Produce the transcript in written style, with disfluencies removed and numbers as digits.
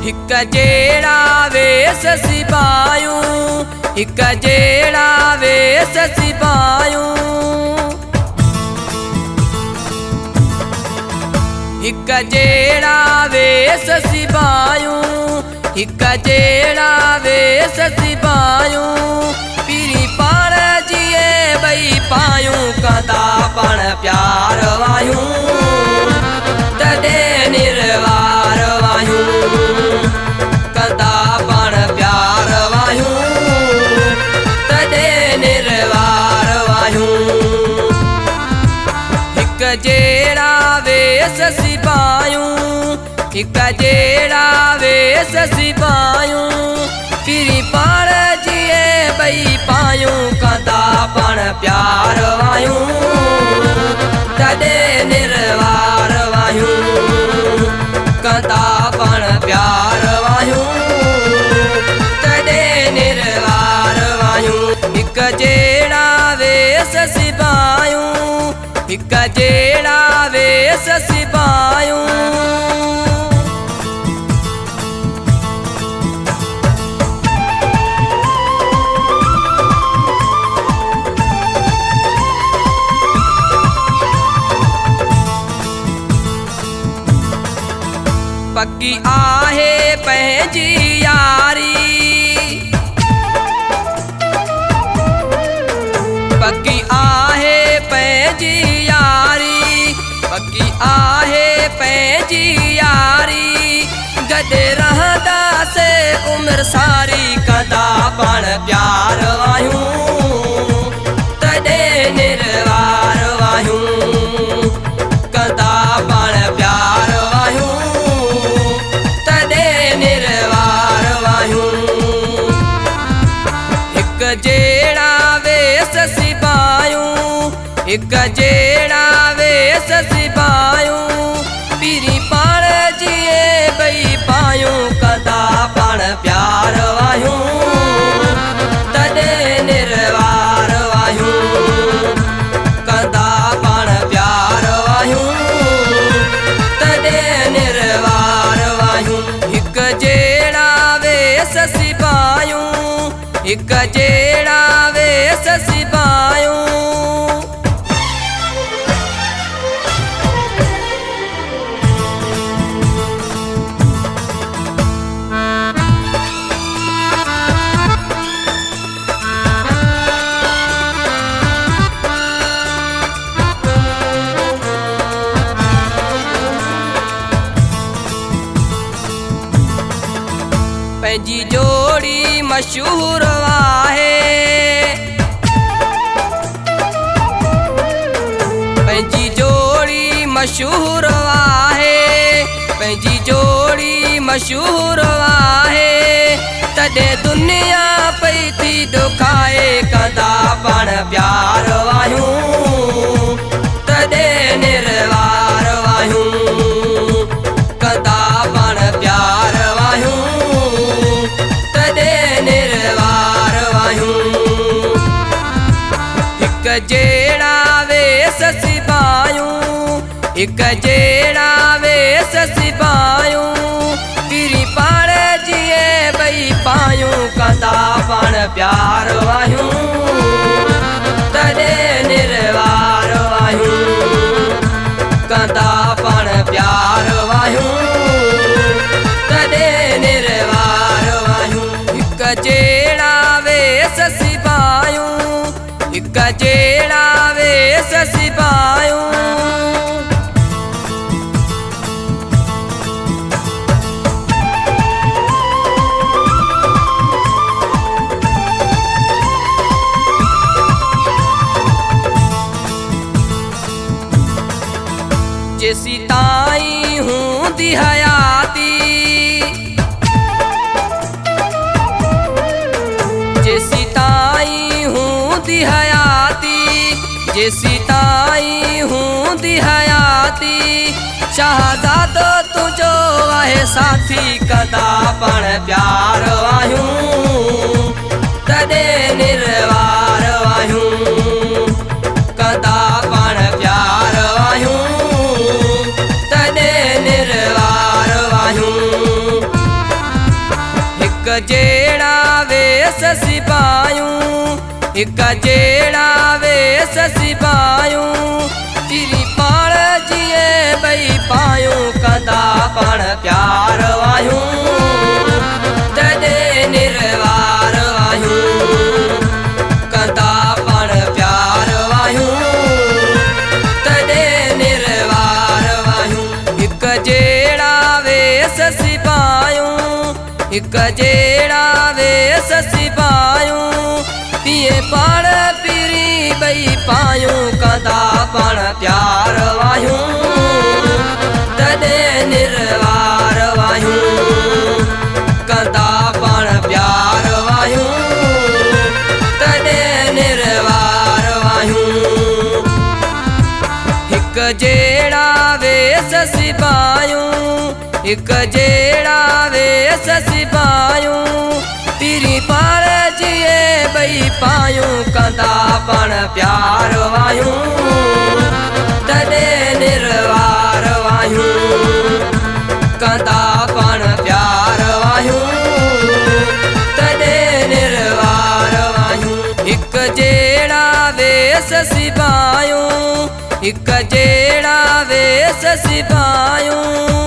हिक जेड़ा वेस सिपायूं, हिक जेड़ा वेस सिपायूं, हिक जेड़ा वेस सिपायूं, हिक जेड़ा वेस सिपायूं। पीरी पाण जिए बई पायूं, कंदा पाण प्यार वायूं, तॾे निर्वार वायूं, कंदा पाण प्यार वायूं, तॾे निर्वार वायूं। हिक जेड़ा वेस सिपायूं, हिक जेड़ा वेस सिपायूं। पीरी पाण जिए बई पायूं, कंदा पाण प्यार वायूं, तॾे निर्वार वायूं, कंदा पाण प्यार वायूं, तॾे निर्वार वायूं। हिक जेड़ा वेस सिपायूं, हिक जेड़ा वेस सिपायूं। पक्की आहे पंहिंजी यारी, पक्की आहे पंहिंजी यारी, पक्की आहे पंहिंजी यारी। गॾु रहंदासे उमिरि सारी, कंदा पाण प्यार वायूं, तॾे निर्वार वायूं, कंदा पाण प्यार वायूं, तॾे निर्वार वायूं। हिक जेड़ा वेस सिपायूं, हिक जेड़ा वेस सिपायूं। पीरी पाण जिए बई पायूं, कंदा पाण प्यार वायूं, तॾे निर्वार वायूं, कंदा पाण प्यार वायूं, तॾे निर्वार वायूं। हिक जेड़ा वेस सिपायूं, हिक जेड़ा वेस सिपायूं। पंहिंजी जोड़ी मशहूर आहे, पंहिंजी जोड़ी मशहूर आहे, पंहिंजी जोड़ी मशहूर आहे। तॾे दुनिया पई थी दुखाए, कंदा पाण प्यार वायूं, तॾे निर्वार वायूं, कंदा पाण प्यार वायूं, तॾे निर्वार वायूं। हिक जेड़ा वेस सिपायूं, हिक जेड़ा वेस सिपायूं। पीरी पाण जिए बई पायूं, कंदा पाण प्यार वायूं, तॾे निर्वार वायूं, कंदा पाण प्यार वायूं, तॾे निर्वार वायूं। हिक जेड़ा वेस सिपायूं, हिक जेड़ा वेस सिपायूं। जेसी ताईं हूंदी हयाती, जेसी ताईं हूंदी हयाती, जेसी ताईं हूंदी हयाती। शहज़ादो तुझो आहे साथी, कंदा पाण प्यार वायूं, तॾे निर्वार वायूं, कंदा पाण प्यार वायूं, तॾे निर्वार वायूं। एक जेड़ा वेस सिपायूं तेरी पाण जिए बई पायूं कंदा पाण प्यार वायूं तॾे निर्वार वायूं कंदा पाण प्यार वायूं तॾे निर्वार वायूं एक जेड़ा वेस सिपायूं एक जेड़ा वेस सिपायूं पिए पाण पीरी बई पायूं कंदा पाण प्यार वायूं तॾे निर्वार वायूं कंदा पाण प्यार वायूं तॾे निर्वार वायूं हिक जेड़ा वेस सिपायूं एक जेड़ा वेस सिपायूं पीरी पाण जिए बई पायूं कंदा पाण प्यार वायूं तॾे निर्वार वायूं कंदा पाण प्यार वायूं तॾे निर्वार वायूं हिक जेड़ा वेस सिपायूं हिक जेड़ा वेस सिपायूं